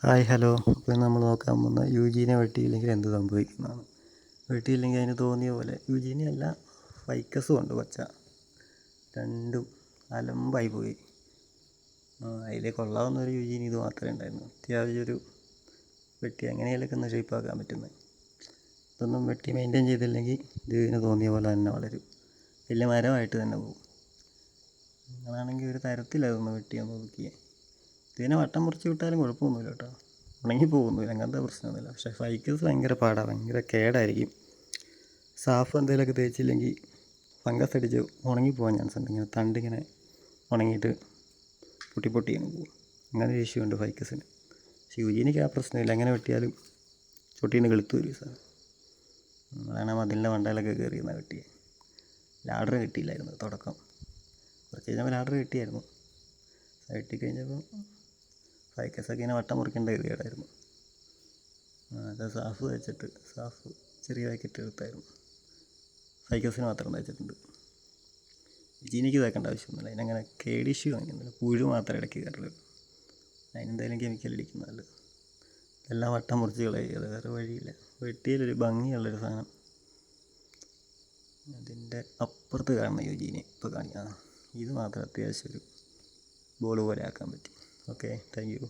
Hi hello. അപ്പോൾ നമ്മൾ നോക്കാൻ പോകുന്ന യൂജീനെ വെട്ടിയില്ലെങ്കിൽ എന്ത് സംഭവിക്കുന്നതാണ്. വെട്ടിയില്ലെങ്കിൽ അതിന് തോന്നിയ പോലെ യൂജീനി അല്ല, ഫൈക്കസും ഉണ്ട് പച്ച, രണ്ടും അലമ്പായി പോയി. അതിൽ കൊള്ളാവുന്ന ഒരു യൂജീനി ഇത് മാത്രമേ ഉണ്ടായിരുന്നു. അത്യാവശ്യം ഒരു വെട്ടി എങ്ങനെയൊക്കെ ഒന്ന് ഷേപ്പാക്കാൻ പറ്റുന്നത്. ഇതൊന്നും വെട്ടി മെയിൻറ്റെയിൻ ചെയ്തില്ലെങ്കിൽ ഇതിന് തോന്നിയ പോലെ തന്നെ വളരും, വലിയ മരമായിട്ട് തന്നെ പോകും. നിങ്ങളാണെങ്കിൽ ഒരു തരത്തിലതൊന്ന് വെട്ടിയൊന്ന് നോക്കിയേ. ഇതിനെ വട്ടം മുറിച്ച് വിട്ടാലും കുഴപ്പമൊന്നുമില്ല കേട്ടോ, ഉണങ്ങി പോകുന്നില്ല, അങ്ങനത്തെ പ്രശ്നമൊന്നുമില്ല. പക്ഷേ ഫൈക്കസ് ഭയങ്കര പാടാണ്, ഭയങ്കര കേടായിരിക്കും. സാഫ് എന്തെങ്കിലുമൊക്കെ തേച്ചില്ലെങ്കിൽ ഫംഗസ് അടിച്ച് ഉണങ്ങിപ്പോകാൻ ചാൻസ് ഉണ്ട്. ഇങ്ങനെ തണ്ടിങ്ങനെ ഉണങ്ങിയിട്ട് പൊട്ടി അങ്ങ് പോകും. അങ്ങനെ ഒരു ഇഷ്യൂ ഉണ്ട് ഫൈക്കസിന്. പക്ഷേ യൂജീനിക്ക് ആ പ്രശ്നമില്ല, എങ്ങനെ വെട്ടിയാലും ചൊട്ടീന്ന് വെളുത്ത് വരും സാർ. അതാണ് മതിലിൻ്റെ മണ്ടയിലൊക്കെ കയറിയെന്നാണ് വെട്ടിയത്. ലാഡർ കിട്ടിയില്ലായിരുന്നു തുടക്കം, കുറച്ച് കഴിഞ്ഞപ്പോൾ ലാഡർ കിട്ടിയായിരുന്നു. വെട്ടിക്കഴിഞ്ഞപ്പോൾ ഫൈക്കസൊക്കെ ഇങ്ങനെ വട്ടം മുറിക്കേണ്ട ഗതികേടായിരുന്നു. അത് സാഫ് വെച്ചിട്ട്, സാഫ് ചെറിയ പാക്കറ്റ് എടുത്തായിരുന്നു. ഫൈക്കസിന് മാത്രം തയ്ച്ചിട്ടുണ്ട്. ജീനിക്ക് തേക്കേണ്ട ആവശ്യമൊന്നുമില്ല. അതിനങ്ങനെ കേടിഷ്യൂ കാണിക്കുന്നില്ല, പുഴു മാത്രമേ ഇടയ്ക്ക് കയറുള്ളൂ. അതിനെന്തായാലും കെമിക്കൽ അടിക്കുന്നതല്ല. എല്ലാം വട്ടം മുറിച്ച് കളയുക, വേറെ വഴിയില്ല. വെട്ടിയിലൊരു ഭംഗിയുള്ളൊരു സാധനം. അതിൻ്റെ അപ്പുറത്ത് കാണുന്ന യൂജീനി ഇപ്പോൾ കാണിക്കാം. ഇത് മാത്രം അത്യാവശ്യം ഒരു ബോൾ പോലെ ആക്കാൻ പറ്റും. Okay, thank you.